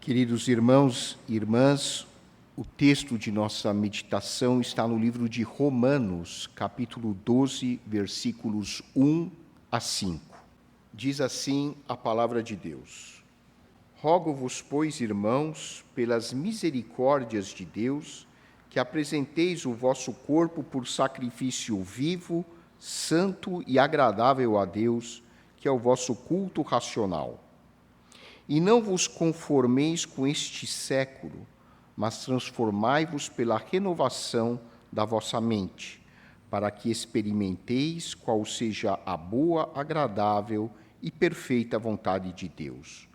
Queridos irmãos e irmãs, o texto de nossa meditação está no livro de Romanos, capítulo 12, versículos 1 a 5. Diz assim a palavra de Deus: Rogo-vos, pois, irmãos, pelas misericórdias de Deus, que apresenteis o vosso corpo por sacrifício vivo, santo e agradável a Deus, que é o vosso culto racional. E não vos conformeis com este século, mas transformai-vos pela renovação da vossa mente, para que experimenteis qual seja a boa, agradável e perfeita vontade de Deus.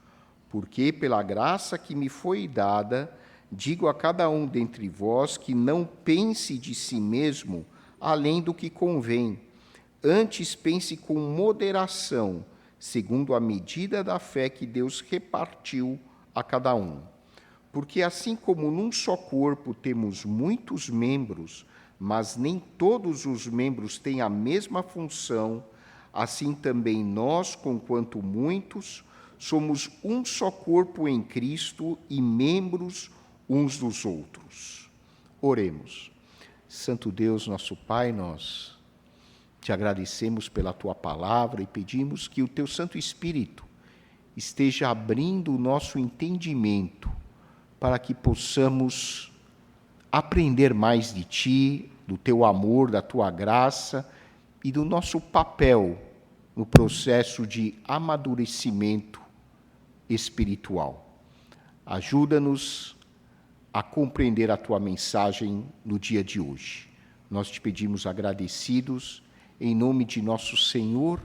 Porque, pela graça que me foi dada, digo a cada um dentre vós que não pense de si mesmo além do que convém, antes pense com moderação, segundo a medida da fé que Deus repartiu a cada um. Porque assim como num só corpo temos muitos membros, mas nem todos os membros têm a mesma função, assim também nós, conquanto muitos, somos um só corpo em Cristo e membros uns dos outros. Oremos. Santo Deus, nosso Pai, nós te agradecemos pela tua palavra e pedimos que o teu Santo Espírito esteja abrindo o nosso entendimento para que possamos aprender mais de ti, do teu amor, da tua graça e do nosso papel no processo de amadurecimento espiritual. Ajuda-nos a compreender a tua mensagem no dia de hoje. Nós te pedimos agradecidos em nome de nosso Senhor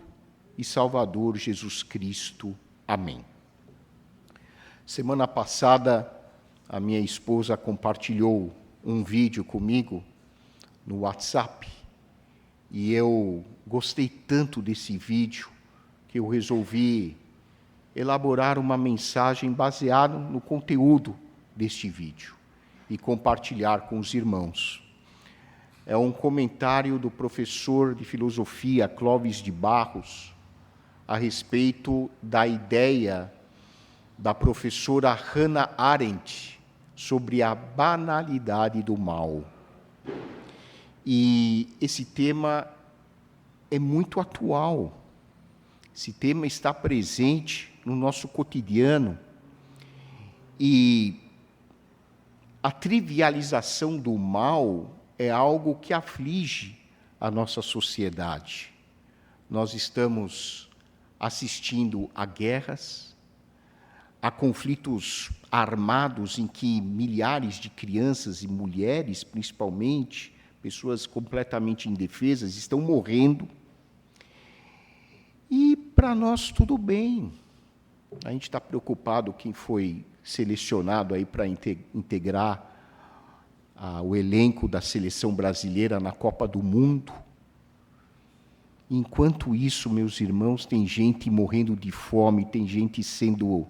e Salvador Jesus Cristo. Amém. Semana passada, a minha esposa compartilhou um vídeo comigo no WhatsApp e eu gostei tanto desse vídeo que eu resolvi elaborar uma mensagem baseada no conteúdo deste vídeo e compartilhar com os irmãos. É um comentário do professor de filosofia Clóvis de Barros a respeito da ideia da professora Hannah Arendt sobre a banalidade do mal. E esse tema é muito atual. Esse tema está presente no nosso cotidiano e a trivialização do mal é algo que aflige a nossa sociedade. Nós estamos assistindo a guerras, a conflitos armados em que milhares de crianças e mulheres, principalmente, pessoas completamente indefesas, estão morrendo. E para nós tudo bem. A gente está preocupado quem foi selecionado aí para integrar o elenco da seleção brasileira na Copa do Mundo. Enquanto isso, meus irmãos, tem gente morrendo de fome, tem gente sendo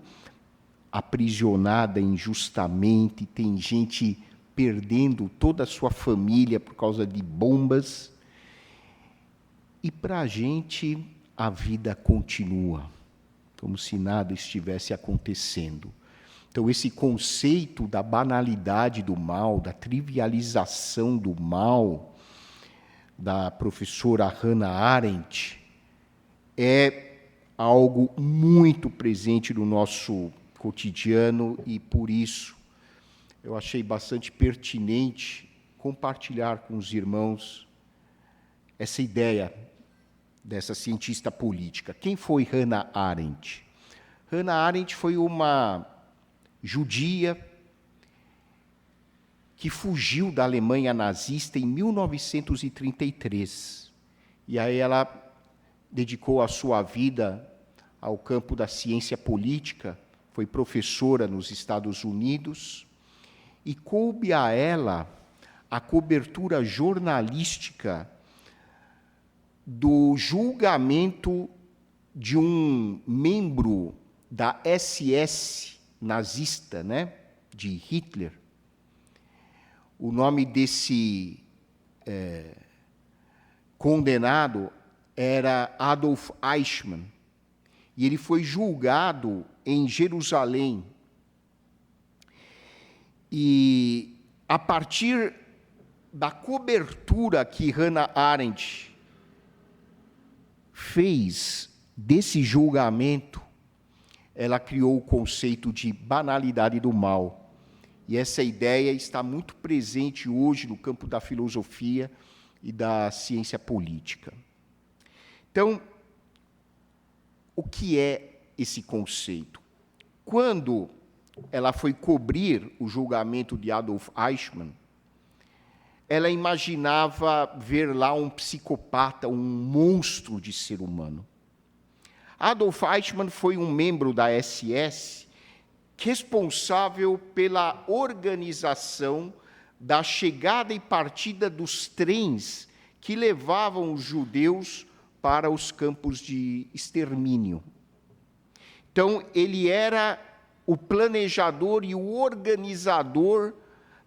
aprisionada injustamente, tem gente perdendo toda a sua família por causa de bombas. E para a gente, a vida continua, como se nada estivesse acontecendo. Então, esse conceito da banalidade do mal, da trivialização do mal, da professora Hannah Arendt, é algo muito presente no nosso cotidiano e, por isso, eu achei bastante pertinente compartilhar com os irmãos essa ideia dessa cientista política. Quem foi Hannah Arendt? Hannah Arendt foi uma judia que fugiu da Alemanha nazista em 1933. E aí ela dedicou a sua vida ao campo da ciência política, foi professora nos Estados Unidos, e coube a ela a cobertura jornalística do julgamento de um membro da SS nazista, né, de Hitler. O nome desse condenado era Adolf Eichmann, e ele foi julgado em Jerusalém, E a partir da cobertura que Hannah Arendt fez desse julgamento, ela criou o conceito de banalidade do mal. E essa ideia está muito presente hoje no campo da filosofia e da ciência política. Então, o que é esse conceito? Quando ela foi cobrir o julgamento de Adolf Eichmann, ela imaginava ver lá um psicopata, um monstro de ser humano. Adolf Eichmann foi um membro da SS responsável pela organização da chegada e partida dos trens que levavam os judeus para os campos de extermínio. Então, ele era o planejador e o organizador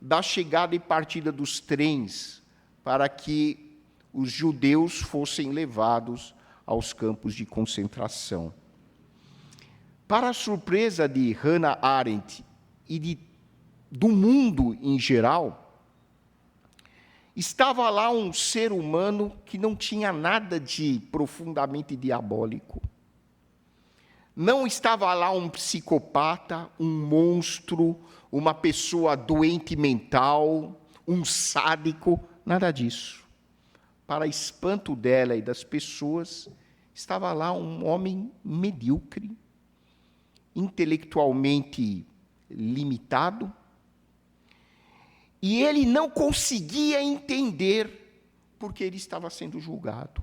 da chegada e partida dos trens para que os judeus fossem levados aos campos de concentração. Para a surpresa de Hannah Arendt e do mundo em geral, estava lá um ser humano que não tinha nada de profundamente diabólico. Não estava lá um psicopata, um monstro, uma pessoa doente mental, um sádico, nada disso. Para espanto dela e das pessoas, estava lá um homem medíocre, intelectualmente limitado, e ele não conseguia entender por que ele estava sendo julgado.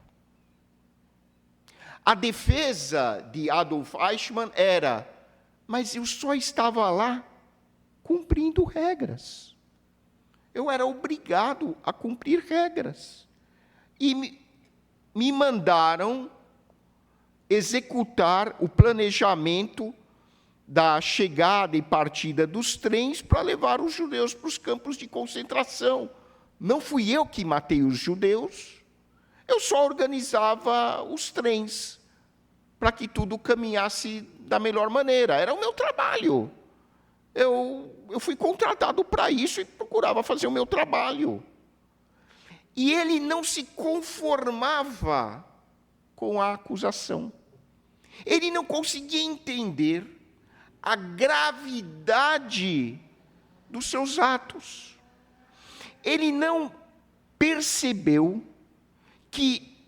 A defesa de Adolf Eichmann era: mas eu só estava lá cumprindo regras. Eu era obrigado a cumprir regras. E me mandaram executar o planejamento da chegada e partida dos trens para levar os judeus para os campos de concentração. Não fui eu que matei os judeus, eu só organizava os trens para que tudo caminhasse da melhor maneira. Era o meu trabalho. Eu fui contratado para isso e procurava fazer o meu trabalho. E ele não se conformava com a acusação. Ele não conseguia entender a gravidade dos seus atos. Ele não percebeu que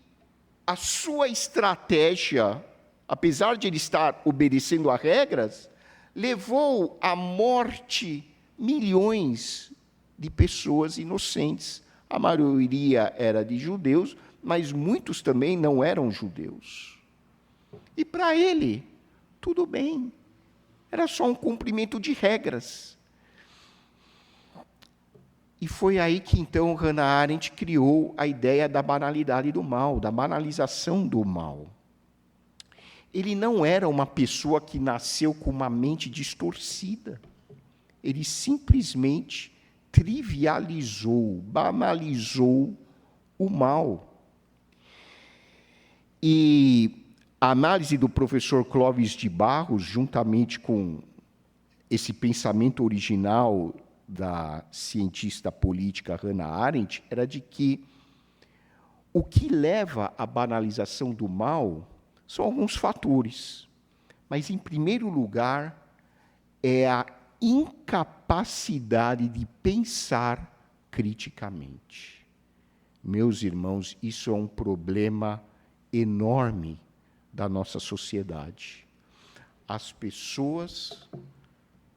a sua estratégia, apesar de ele estar obedecendo a regras, levou à morte milhões de pessoas inocentes. A maioria era de judeus, mas muitos também não eram judeus. E para ele, tudo bem. Era só um cumprimento de regras. E foi aí que, então, Hannah Arendt criou a ideia da banalidade do mal, da banalização do mal. Ele não era uma pessoa que nasceu com uma mente distorcida. Ele simplesmente trivializou, banalizou o mal. E a análise do professor Clóvis de Barros, juntamente com esse pensamento original da cientista política Hannah Arendt, era de que o que leva à banalização do mal são alguns fatores. Mas, em primeiro lugar, é a incapacidade de pensar criticamente. Meus irmãos, isso é um problema enorme da nossa sociedade. As pessoas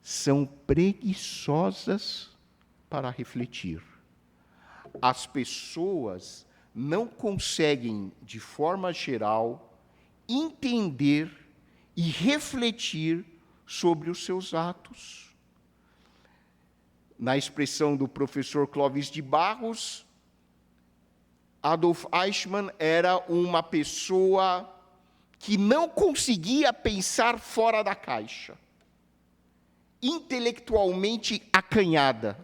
são preguiçosas para refletir. As pessoas não conseguem, de forma geral, entender e refletir sobre os seus atos. Na expressão do professor Clóvis de Barros, Adolf Eichmann era uma pessoa que não conseguia pensar fora da caixa, intelectualmente acanhada.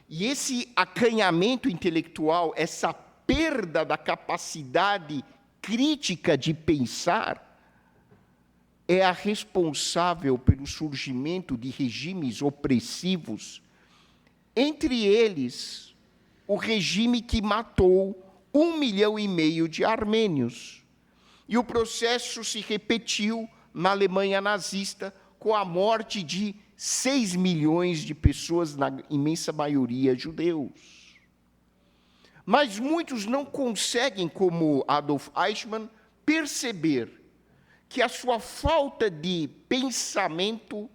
E esse acanhamento intelectual, essa perda da capacidade crítica de pensar, é a responsável pelo surgimento de regimes opressivos, entre eles o regime que matou 1,5 milhão de armênios. E o processo se repetiu na Alemanha nazista, com a morte de 6 milhões de pessoas, na imensa maioria judeus. Mas muitos não conseguem, como Adolf Eichmann, perceber que a sua falta de pensamento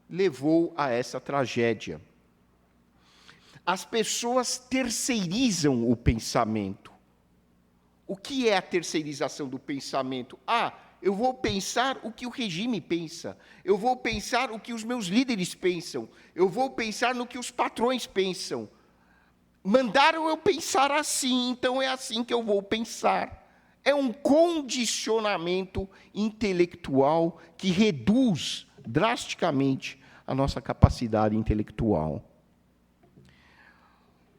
levou a essa tragédia. As pessoas terceirizam o pensamento. O que é a terceirização do pensamento? Eu vou pensar o que o regime pensa. Eu vou pensar o que os meus líderes pensam. Eu vou pensar no que os patrões pensam. Mandaram eu pensar assim, então é assim que eu vou pensar. É um condicionamento intelectual que reduz drasticamente a nossa capacidade intelectual.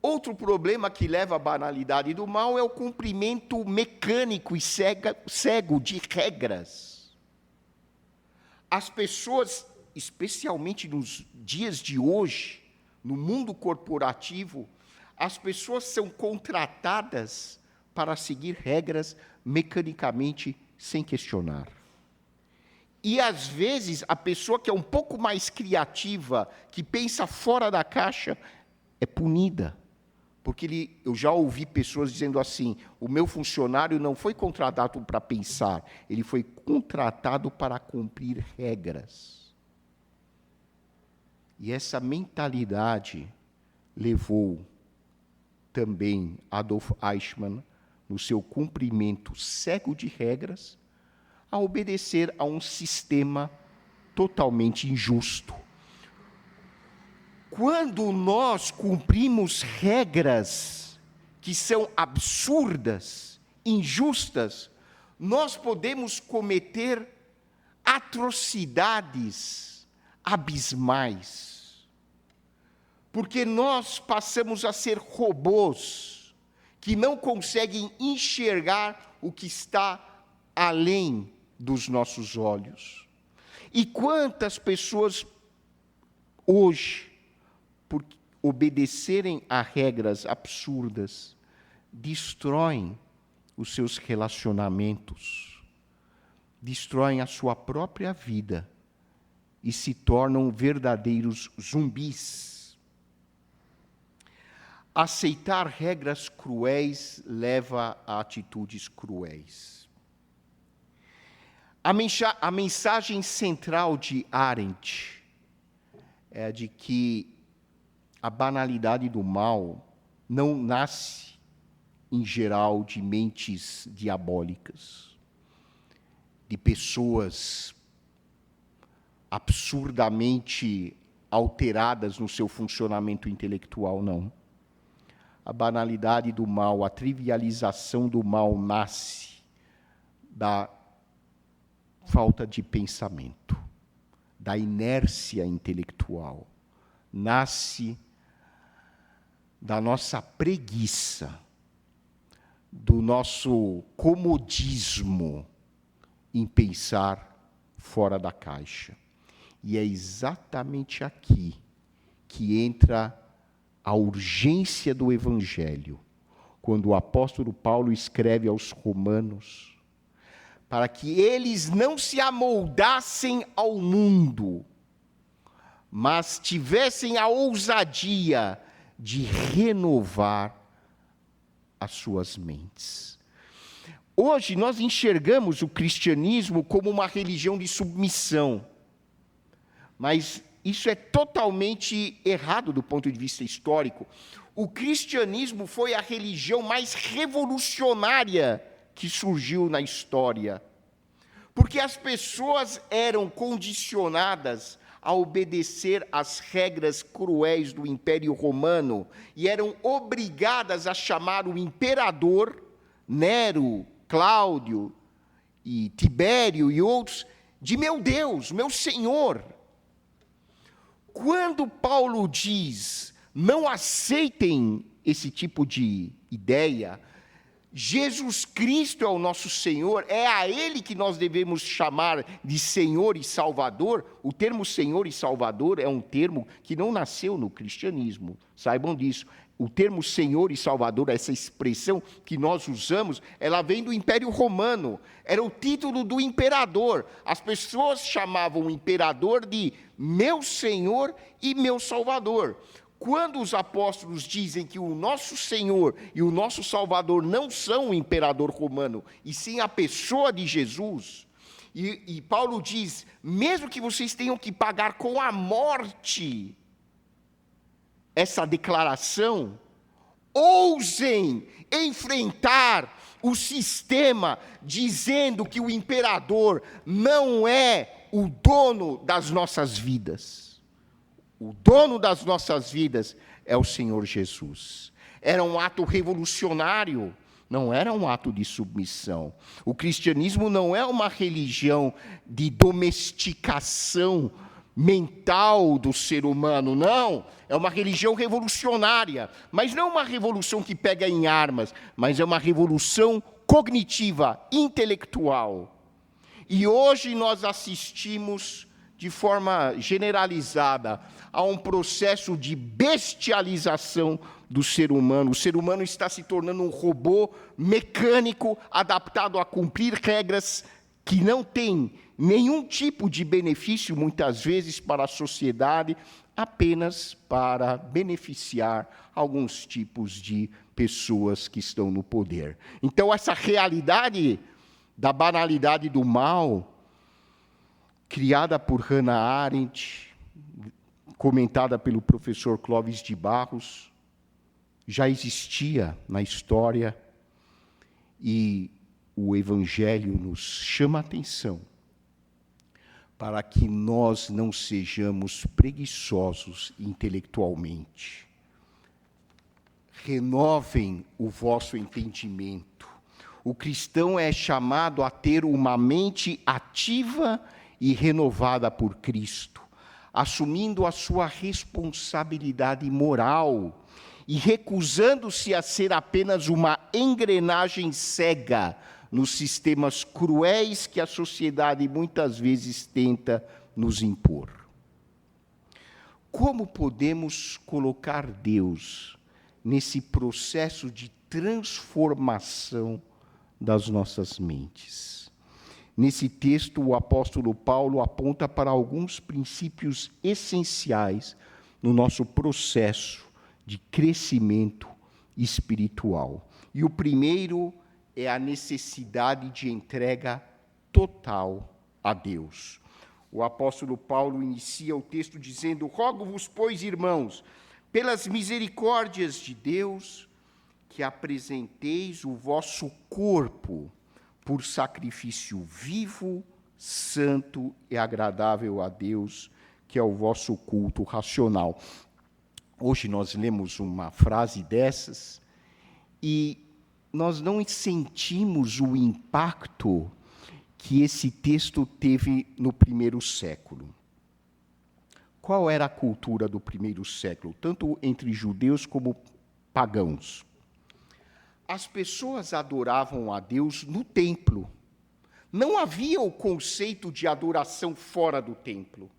Outro problema que leva à banalidade do mal é o cumprimento mecânico e cego de regras. As pessoas, especialmente nos dias de hoje, no mundo corporativo, as pessoas são contratadas para seguir regras mecanicamente, sem questionar. E, às vezes, a pessoa que é um pouco mais criativa, que pensa fora da caixa, é punida. Porque eu já ouvi pessoas dizendo assim, o meu funcionário não foi contratado para pensar, ele foi contratado para cumprir regras. E essa mentalidade levou também Adolf Eichmann, no seu cumprimento cego de regras, a obedecer a um sistema totalmente injusto. Quando nós cumprimos regras que são absurdas, injustas, nós podemos cometer atrocidades abismais. Porque nós passamos a ser robôs que não conseguem enxergar o que está além dos nossos olhos. E quantas pessoas hoje, por obedecerem a regras absurdas, destroem os seus relacionamentos, destroem a sua própria vida e se tornam verdadeiros zumbis. Aceitar regras cruéis leva a atitudes cruéis. A mensagem central de Arendt é a de que a banalidade do mal não nasce, em geral, de mentes diabólicas, de pessoas absurdamente alteradas no seu funcionamento intelectual, não. A banalidade do mal, a trivialização do mal nasce da falta de pensamento, da inércia intelectual, nasce da nossa preguiça, do nosso comodismo em pensar fora da caixa. E é exatamente aqui que entra a urgência do Evangelho, quando o apóstolo Paulo escreve aos Romanos, para que eles não se amoldassem ao mundo, mas tivessem a ousadia de renovar as suas mentes. Hoje nós enxergamos o cristianismo como uma religião de submissão, mas isso é totalmente errado do ponto de vista histórico. O cristianismo foi a religião mais revolucionária que surgiu na história, porque as pessoas eram condicionadas a obedecer às regras cruéis do Império Romano e eram obrigadas a chamar o imperador, Nero, Cláudio e Tibério e outros, de meu Deus, meu Senhor. Quando Paulo diz, não aceitem esse tipo de ideia, Jesus Cristo é o nosso Senhor, é a Ele que nós devemos chamar de Senhor e Salvador. O termo Senhor e Salvador é um termo que não nasceu no cristianismo, saibam disso. O termo Senhor e Salvador, essa expressão que nós usamos, ela vem do Império Romano, era o título do imperador. As pessoas chamavam o imperador de meu Senhor e meu Salvador. Quando os apóstolos dizem que o nosso Senhor e o nosso Salvador não são o imperador romano, e sim a pessoa de Jesus, e Paulo diz, mesmo que vocês tenham que pagar com a morte essa declaração, ousem enfrentar o sistema dizendo que o imperador não é o dono das nossas vidas. O dono das nossas vidas é o Senhor Jesus. Era um ato revolucionário, não era um ato de submissão. O cristianismo não é uma religião de domesticação mental do ser humano, não. É uma religião revolucionária, mas não uma revolução que pega em armas, mas é uma revolução cognitiva, intelectual. E hoje nós assistimos de forma generalizada a um processo de bestialização do ser humano. O ser humano está se tornando um robô mecânico adaptado a cumprir regras que não têm nenhum tipo de benefício, muitas vezes, para a sociedade, apenas para beneficiar alguns tipos de pessoas que estão no poder. Então, essa realidade da banalidade do mal, criada por Hannah Arendt, comentada pelo professor Clóvis de Barros, já existia na história, e o Evangelho nos chama a atenção para que nós não sejamos preguiçosos intelectualmente. Renovem o vosso entendimento. O cristão é chamado a ter uma mente ativa e renovada por Cristo, assumindo a sua responsabilidade moral e recusando-se a ser apenas uma engrenagem cega nos sistemas cruéis que a sociedade muitas vezes tenta nos impor. Como podemos colocar Deus nesse processo de transformação das nossas mentes? Nesse texto, o apóstolo Paulo aponta para alguns princípios essenciais no nosso processo de crescimento espiritual. E o primeiro é a necessidade de entrega total a Deus. O apóstolo Paulo inicia o texto dizendo: rogo-vos, pois, irmãos, pelas misericórdias de Deus, que apresenteis o vosso corpo por sacrifício vivo, santo e agradável a Deus, que é o vosso culto racional. Hoje nós lemos uma frase dessas e nós não sentimos o impacto que esse texto teve no primeiro século. Qual era a cultura do primeiro século, tanto entre judeus como pagãos? As pessoas adoravam a Deus no templo. Não havia o conceito de adoração fora do templo.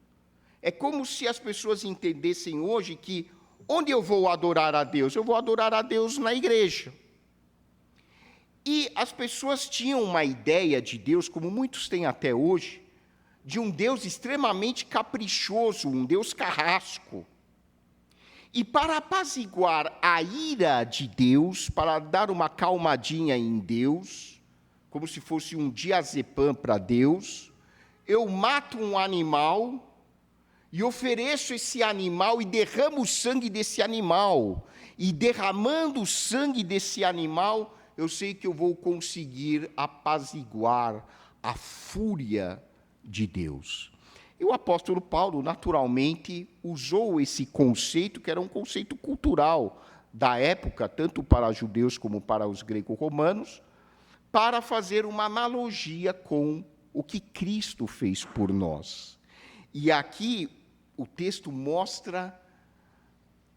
É como se as pessoas entendessem hoje que, onde eu vou adorar a Deus? Eu vou adorar a Deus na igreja. E as pessoas tinham uma ideia de Deus, como muitos têm até hoje, de um Deus extremamente caprichoso, um Deus carrasco. E para apaziguar a ira de Deus, para dar uma calmadinha em Deus, como se fosse um diazepam para Deus, eu mato um animal e ofereço esse animal e derramo o sangue desse animal. E derramando o sangue desse animal, eu sei que eu vou conseguir apaziguar a fúria de Deus. E o apóstolo Paulo, naturalmente, usou esse conceito, que era um conceito cultural da época, tanto para judeus como para os greco-romanos, para fazer uma analogia com o que Cristo fez por nós. E aqui o texto mostra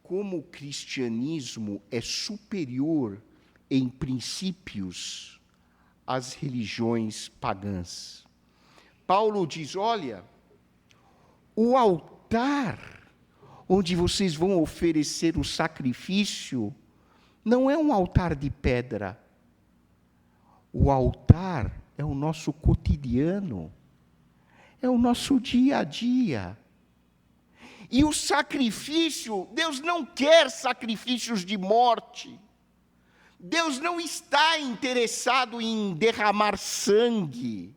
como o cristianismo é superior em princípios as religiões pagãs. Paulo diz, olha, o altar onde vocês vão oferecer o sacrifício não é um altar de pedra. O altar é o nosso cotidiano, é o nosso dia a dia. E o sacrifício, Deus não quer sacrifícios de morte. Deus não está interessado em derramar sangue.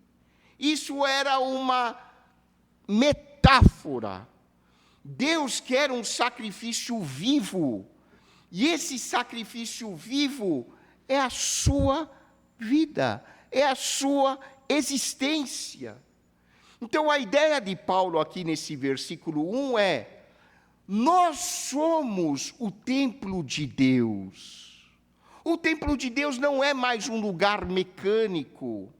Isso era uma metáfora. Deus quer um sacrifício vivo. E esse sacrifício vivo é a sua vida, é a sua existência. Então a ideia de Paulo aqui nesse versículo 1 é: nós somos o templo de Deus. O templo de Deus não é mais um lugar mecânico.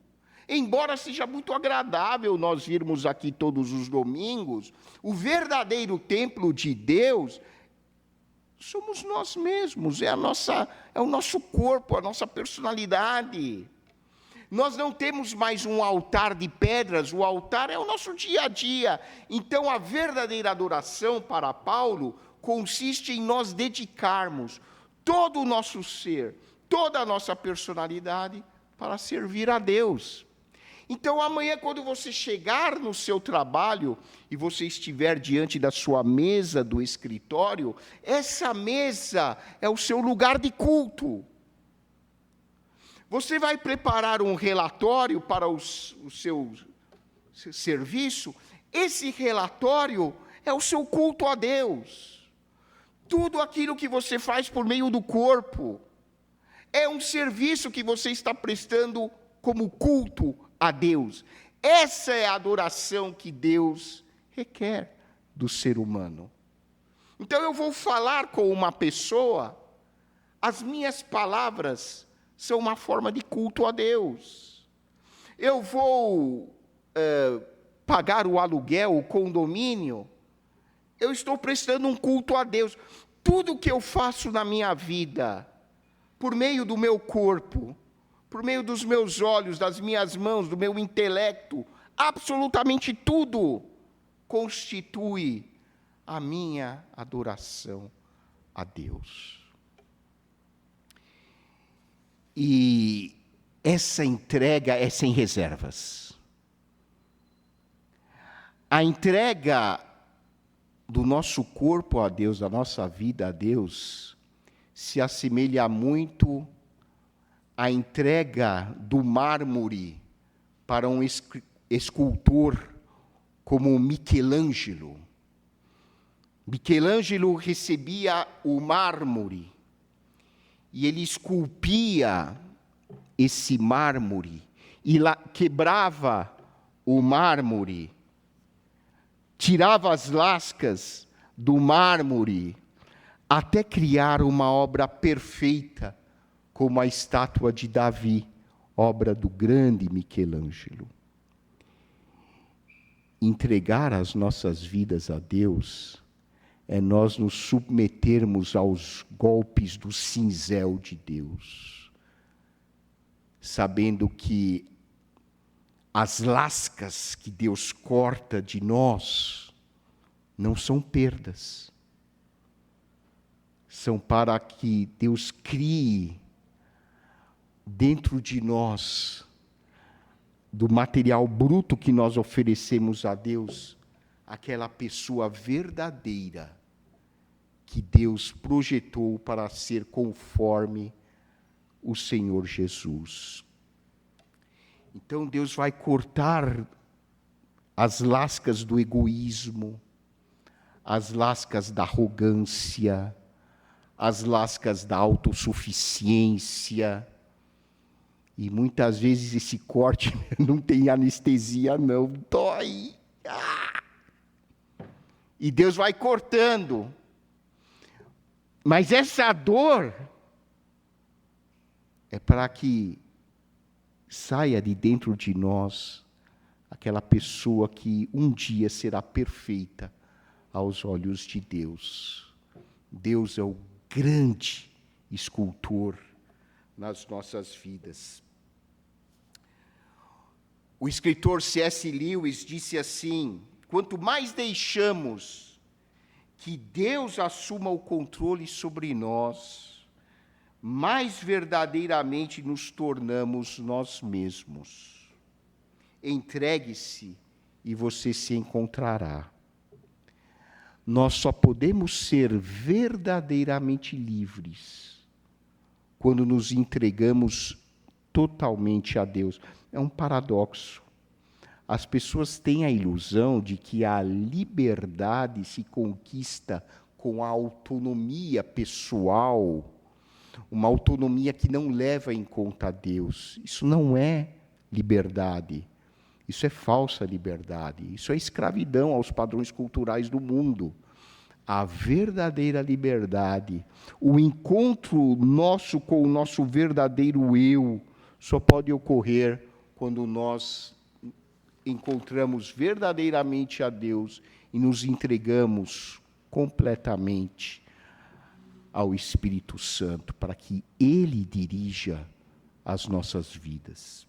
Embora seja muito agradável nós virmos aqui todos os domingos, o verdadeiro templo de Deus somos nós mesmos, é o nosso corpo, a nossa personalidade. Nós não temos mais um altar de pedras, o altar é o nosso dia a dia. Então, a verdadeira adoração para Paulo consiste em nós dedicarmos todo o nosso ser, toda a nossa personalidade para servir a Deus. Então, amanhã, quando você chegar no seu trabalho e você estiver diante da sua mesa do escritório, essa mesa é o seu lugar de culto. Você vai preparar um relatório para o seu serviço, esse relatório é o seu culto a Deus. Tudo aquilo que você faz por meio do corpo é um serviço que você está prestando como culto a Deus. Essa é a adoração que Deus requer do ser humano. Então eu vou falar com uma pessoa, as minhas palavras são uma forma de culto a Deus. Eu vou pagar o aluguel, o condomínio, eu estou prestando um culto a Deus. Tudo que eu faço na minha vida, por meio do meu corpo, por meio dos meus olhos, das minhas mãos, do meu intelecto, absolutamente tudo constitui a minha adoração a Deus. E essa entrega é sem reservas. A entrega do nosso corpo a Deus, da nossa vida a Deus, se assemelha muito à entrega do mármore para um escultor como Michelangelo. Michelangelo recebia o mármore e ele esculpia esse mármore e quebrava o mármore, tirava as lascas do mármore até criar uma obra perfeita, como a estátua de Davi, obra do grande Michelangelo. Entregar as nossas vidas a Deus é nós nos submetermos aos golpes do cinzel de Deus, sabendo que as lascas que Deus corta de nós não são perdas, são para que Deus crie dentro de nós, do material bruto que nós oferecemos a Deus, aquela pessoa verdadeira que Deus projetou para ser conforme o Senhor Jesus. Então Deus vai cortar as lascas do egoísmo, as lascas da arrogância, as lascas da autossuficiência. E muitas vezes esse corte não tem anestesia, não, dói. E Deus vai cortando. Mas essa dor é para que saia de dentro de nós aquela pessoa que um dia será perfeita aos olhos de Deus. Deus é o grande escultor nas nossas vidas. O escritor C.S. Lewis disse assim: quanto mais deixamos que Deus assuma o controle sobre nós, mais verdadeiramente nos tornamos nós mesmos. Entregue-se e você se encontrará. Nós só podemos ser verdadeiramente livres quando nos entregamos totalmente a Deus. É um paradoxo. As pessoas têm a ilusão de que a liberdade se conquista com a autonomia pessoal, uma autonomia que não leva em conta Deus. Isso não é liberdade. Isso é falsa liberdade. Isso é escravidão aos padrões culturais do mundo. A verdadeira liberdade, o encontro nosso com o nosso verdadeiro eu, só pode ocorrer quando nós encontramos verdadeiramente a Deus e nos entregamos completamente ao Espírito Santo, para que Ele dirija as nossas vidas.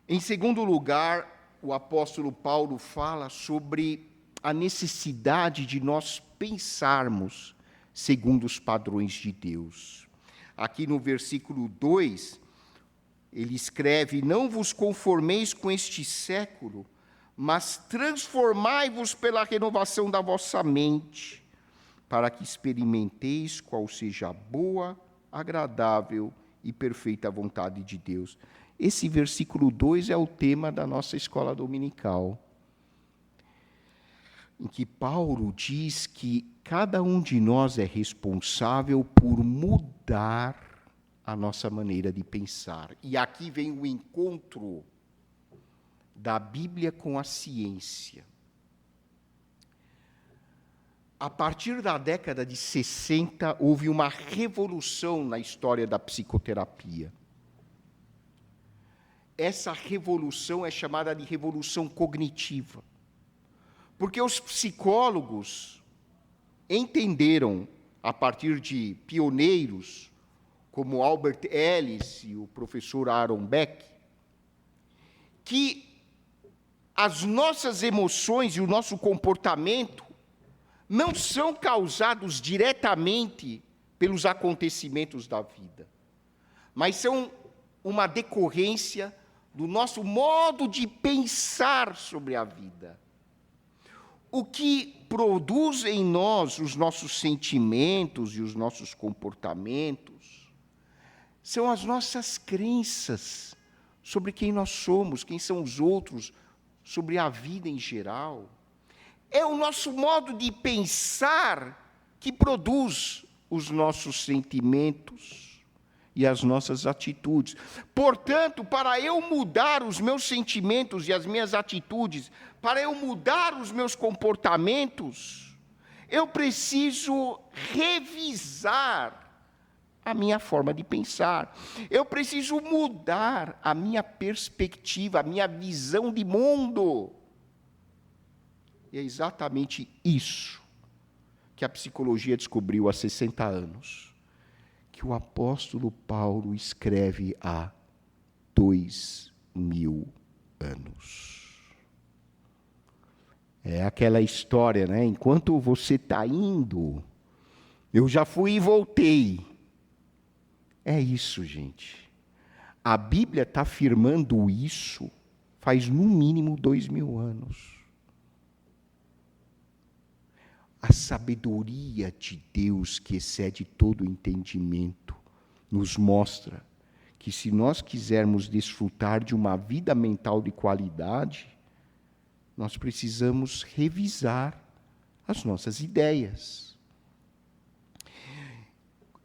Em segundo lugar, o apóstolo Paulo fala sobre a necessidade de nós pensarmos segundo os padrões de Deus. Aqui no versículo 2, ele escreve: não vos conformeis com este século, mas transformai-vos pela renovação da vossa mente, para que experimenteis qual seja a boa, agradável e perfeita vontade de Deus. Esse versículo 2 é o tema da nossa escola dominical, em que Paulo diz que cada um de nós é responsável por mudar a nossa maneira de pensar. E aqui vem o encontro da Bíblia com a ciência. A partir da década de 60, houve uma revolução na história da psicoterapia. Essa revolução é chamada de revolução cognitiva, porque os psicólogos entenderam, a partir de pioneiros como Albert Ellis e o professor Aaron Beck, que as nossas emoções e o nosso comportamento não são causados diretamente pelos acontecimentos da vida, mas são uma decorrência do nosso modo de pensar sobre a vida. O que produz em nós os nossos sentimentos e os nossos comportamentos são as nossas crenças sobre quem nós somos, quem são os outros, sobre a vida em geral. É o nosso modo de pensar que produz os nossos sentimentos e as nossas atitudes. Portanto, para eu mudar os meus sentimentos e as minhas atitudes, para eu mudar os meus comportamentos, eu preciso revisar a minha forma de pensar. Eu preciso mudar a minha perspectiva, a minha visão de mundo. E é exatamente isso que a psicologia descobriu há 60 anos, que o apóstolo Paulo escreve há 2000 anos. É aquela história, né? Enquanto você está indo, eu já fui e voltei. É isso, gente. A Bíblia está afirmando isso faz no mínimo 2000 anos. A sabedoria de Deus, que excede todo entendimento, nos mostra que se nós quisermos desfrutar de uma vida mental de qualidade, nós precisamos revisar as nossas ideias.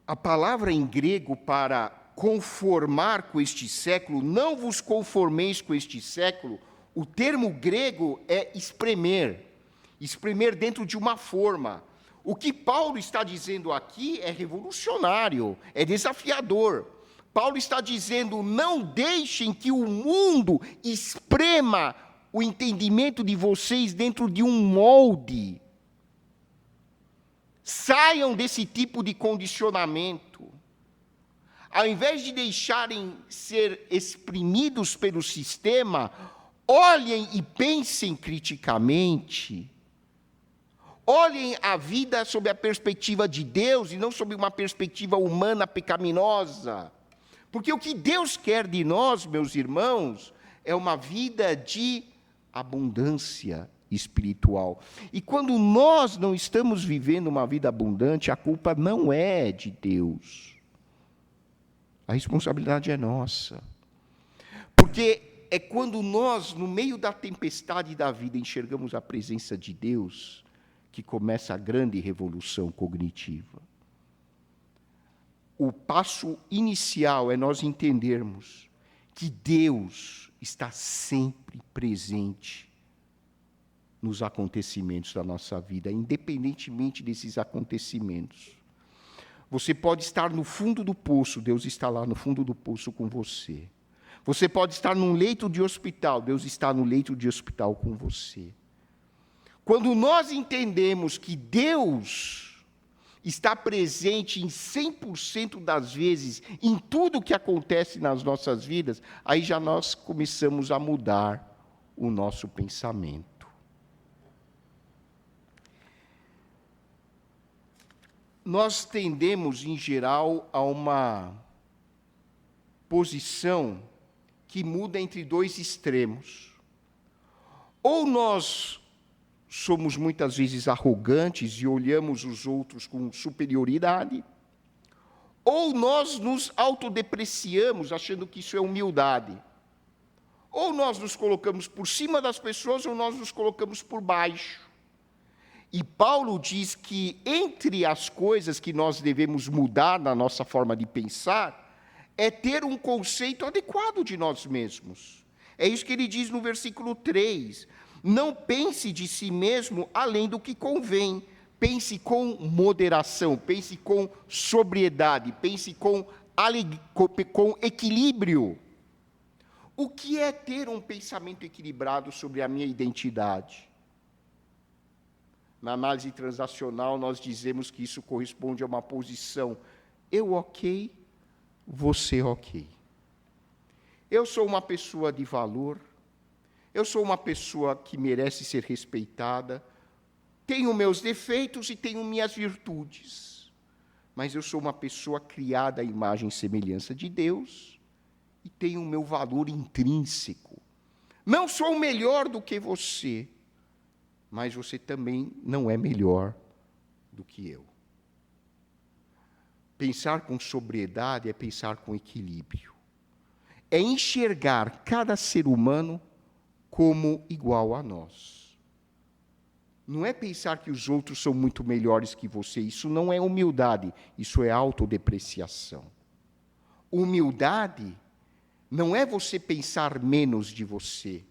A palavra em grego para conformar com este século, não vos conformeis com este século, o termo grego é espremer dentro de uma forma. O que Paulo está dizendo aqui é revolucionário, é desafiador. Paulo está dizendo: não deixem que o mundo esprema o entendimento de vocês dentro de um molde. Saiam desse tipo de condicionamento. ao invés de deixarem ser exprimidos pelo sistema, olhem e pensem criticamente. Olhem a vida sob a perspectiva de Deus e não sob uma perspectiva humana pecaminosa. Porque o que Deus quer de nós, meus irmãos, é uma vida de abundância espiritual. E quando nós não estamos vivendo uma vida abundante, a culpa não é de Deus. A responsabilidade é nossa. Porque é quando nós, no meio da tempestade da vida, enxergamos a presença de Deus, que começa a grande revolução cognitiva. O passo inicial é nós entendermos que Deus está sempre presente nos acontecimentos da nossa vida, independentemente desses acontecimentos. Você pode estar no fundo do poço, Deus está lá no fundo do poço com você. Você pode estar num leito de hospital, Deus está no leito de hospital com você. Quando nós entendemos que Deus está presente em 100% das vezes, em tudo que acontece nas nossas vidas, aí já nós começamos a mudar o nosso pensamento. Nós tendemos, em geral, a uma posição que muda entre dois extremos. Ou nós somos muitas vezes arrogantes e olhamos os outros com superioridade, ou nós nos autodepreciamos, achando que isso é humildade. Ou nós nos colocamos por cima das pessoas, ou nós nos colocamos por baixo. E Paulo diz que entre as coisas que nós devemos mudar na nossa forma de pensar, é ter um conceito adequado de nós mesmos. É isso que ele diz no versículo 3. Não pense de si mesmo além do que convém. Pense com moderação, pense com sobriedade, pense com equilíbrio. O que é ter um pensamento equilibrado sobre a minha identidade? Na análise transacional, nós dizemos que isso corresponde a uma posição eu ok, você ok. Eu sou uma pessoa de valor, eu sou uma pessoa que merece ser respeitada, tenho meus defeitos e tenho minhas virtudes, mas eu sou uma pessoa criada à imagem e semelhança de Deus e tenho o meu valor intrínseco. Não sou melhor do que você, mas você também não é melhor do que eu. Pensar com sobriedade é pensar com equilíbrio. É enxergar cada ser humano como igual a nós. Não é pensar que os outros são muito melhores que você. Isso não é humildade, isso é autodepreciação. Humildade não é você pensar menos de você.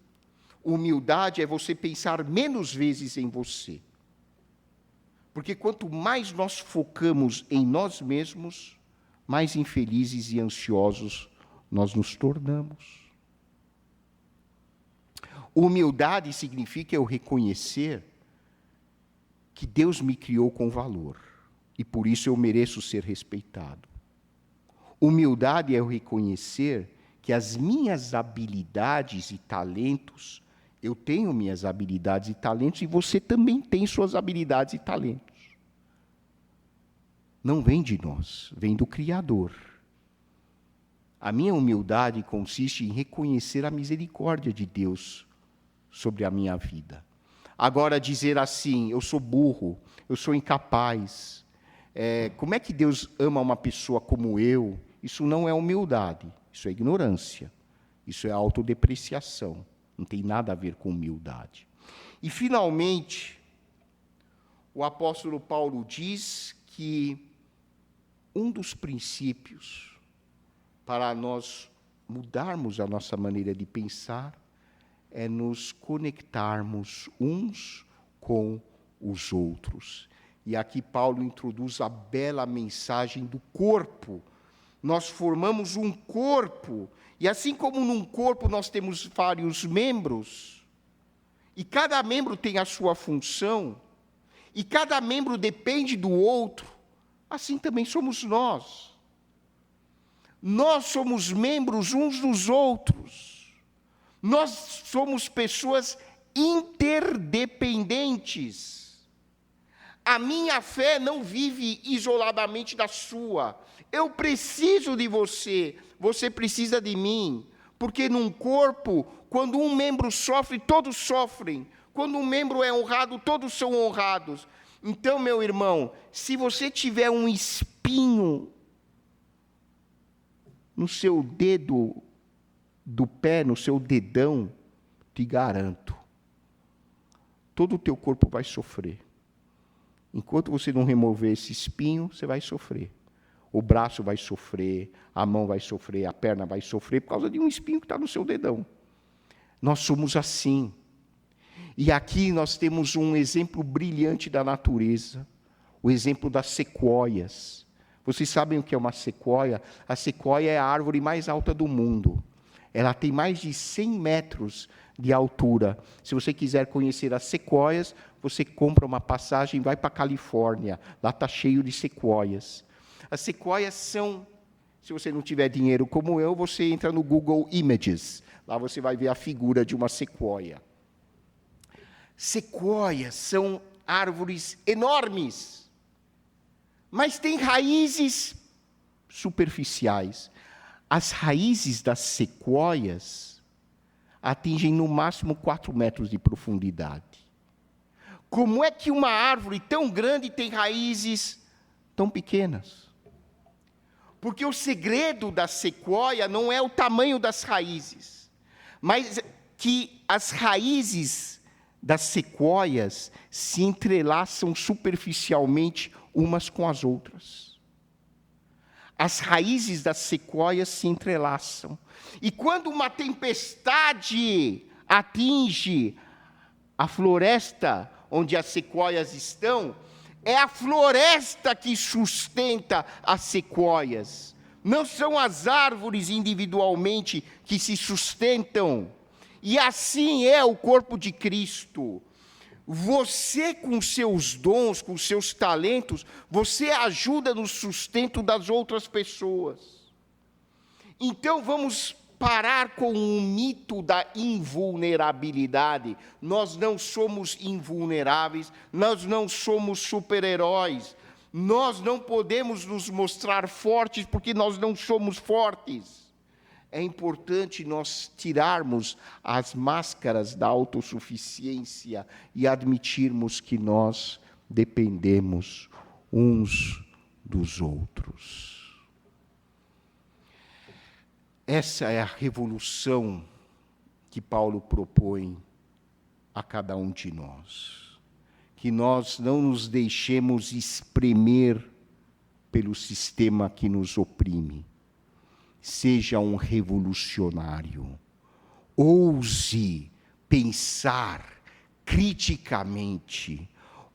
Humildade é você pensar menos vezes em você. Porque quanto mais nós focamos em nós mesmos, mais infelizes e ansiosos nós nos tornamos. Humildade significa eu reconhecer que Deus me criou com valor e por isso eu mereço ser respeitado. Humildade é eu reconhecer que as minhas habilidades e talentos, eu tenho minhas habilidades e talentos e você também tem suas habilidades e talentos. Não vem de nós, vem do Criador. A minha humildade consiste em reconhecer a misericórdia de Deus sobre a minha vida. Agora, dizer assim, eu sou burro, eu sou incapaz, como é que Deus ama uma pessoa como eu? Isso não é humildade, isso é ignorância, isso é autodepreciação. Não tem nada a ver com humildade. E, finalmente, o apóstolo Paulo diz que um dos princípios para nós mudarmos a nossa maneira de pensar é nos conectarmos uns com os outros. E aqui Paulo introduz a bela mensagem do corpo. Nós formamos um corpo, e assim como num corpo nós temos vários membros, e cada membro tem a sua função, e cada membro depende do outro, assim também somos nós. Nós somos membros uns dos outros. Nós somos pessoas interdependentes. A minha fé não vive isoladamente da sua. Eu preciso de você, você precisa de mim. Porque num corpo, quando um membro sofre, todos sofrem. Quando um membro é honrado, todos são honrados. Então, meu irmão, se você tiver um espinho no seu dedo do pé, no seu dedão, te garanto, todo o teu corpo vai sofrer. Enquanto você não remover esse espinho, você vai sofrer. O braço vai sofrer, a mão vai sofrer, a perna vai sofrer, por causa de um espinho que está no seu dedão. Nós somos assim. E aqui nós temos um exemplo brilhante da natureza, o exemplo das sequoias. Vocês sabem o que é uma sequoia? A sequoia é a árvore mais alta do mundo. Ela tem mais de 100 metros de altura. Se você quiser conhecer as sequoias, você compra uma passagem e vai para a Califórnia. Lá está cheio de sequoias. As sequoias são, se você não tiver dinheiro como eu, você entra no Google Images. Lá você vai ver a figura de uma sequoia. Sequoias são árvores enormes, mas têm raízes superficiais. As raízes das sequoias atingem no máximo 4 metros de profundidade. Como é que uma árvore tão grande tem raízes tão pequenas? Porque o segredo da sequoia não é o tamanho das raízes, mas que as raízes das sequoias se entrelaçam superficialmente umas com as outras. As raízes das sequoias se entrelaçam. E quando uma tempestade atinge a floresta onde as sequoias estão, é a floresta que sustenta as sequoias. Não são as árvores individualmente que se sustentam. E assim é o corpo de Cristo. Você, com seus dons, com seus talentos, você ajuda no sustento das outras pessoas. Então, vamos parar com o mito da invulnerabilidade. Nós não somos invulneráveis, nós não somos super-heróis. Nós não podemos nos mostrar fortes porque nós não somos fortes. É importante nós tirarmos as máscaras da autossuficiência e admitirmos que nós dependemos uns dos outros. Essa é a revolução que Paulo propõe a cada um de nós. Que nós não nos deixemos espremer pelo sistema que nos oprime. Seja um revolucionário. Ouse pensar criticamente.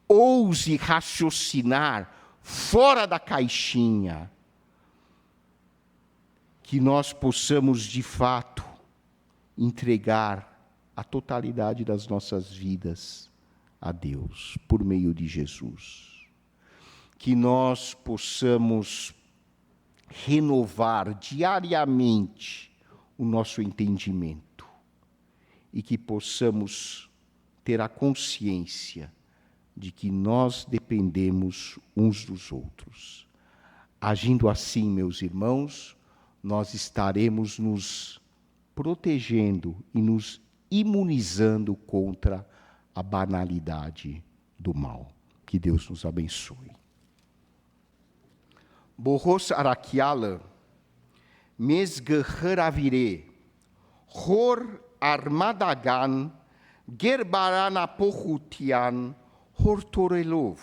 Ouse raciocinar fora da caixinha. Que nós possamos, de fato, entregar a totalidade das nossas vidas a Deus, por meio de Jesus. Que nós possamos renovar diariamente o nosso entendimento e que possamos ter a consciência de que nós dependemos uns dos outros. Agindo assim, meus irmãos, nós estaremos nos protegendo e nos imunizando contra a banalidade do mal. Que Deus nos abençoe. Bohos arakiala, mesgehravire, hor armadagan, gerbarana pohutian, hortorelov,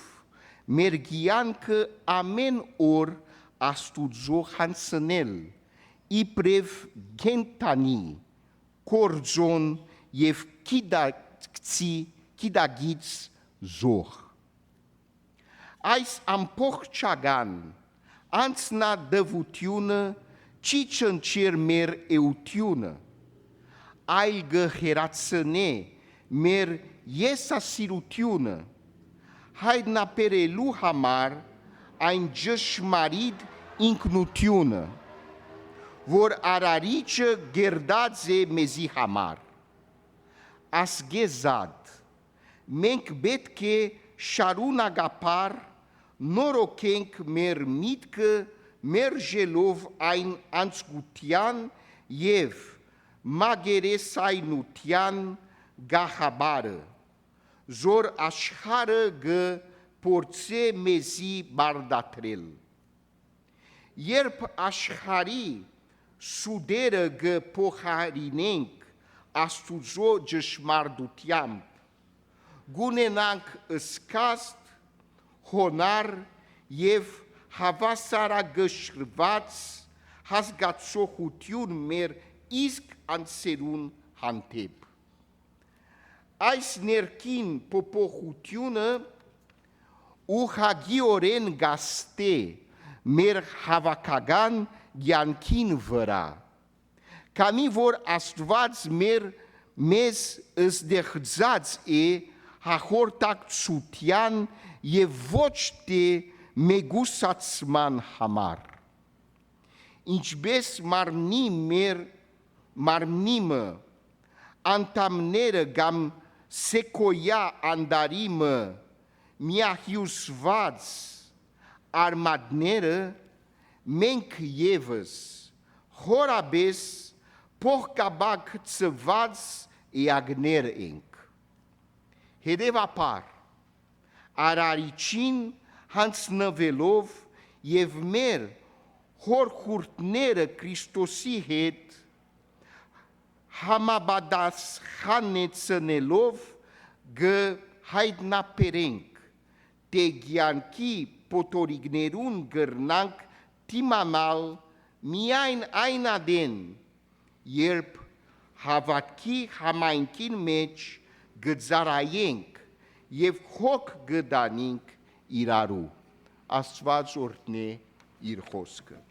mergianke amen or astudzo hansenel, Iprev gentani, korzon yev kidagits zor. Ais amporchagan, ans na devutiuna, cichancher mer eutiuna. Ailge heratsene, mer yesa sirutiuna. Haid na perelu hamar, ein jeshmarid incnutiuna. vor ararice gerdadze mezi hamar. As gezad, menk betke sharun agapar, norokenk mer mitke, mer jelov ein ansgutian, yev, magere sainutian, gahabară. Zor așhară gă porțe mezi bardatrel. Ierp așhari suderă gă poharinenc, astuzo jășmardutiam. Gunenanc îscast, honar, yev, havasara gășrvaț, hasgatsohutiun mer isc anserun hanteb. Ais nerkin popohutiună, uhagioren gaste, mer havakagan giankin văra. Cami vor astvați mer mes îs dehzați hahortac sutian, e voște megusatsman hamar. Inchbes marnimă, antamneră gam secoia andarimă, miahiusvads, armadneră, menc jevăs, horabes, pohcabac tsăvads e agner enc. Hedeva par, araricin, hans năvelov, evmer, hor hurtneră cristosihet, hamabadas hanețănelov, gă haidna perenc, te gianchi potorignerun gărnanc, timamal, miain ainaden, ierp havatki hamainkin meci, gădzaraienc, ev hoc gădaninc iraru. Astvați ortne irhoscă.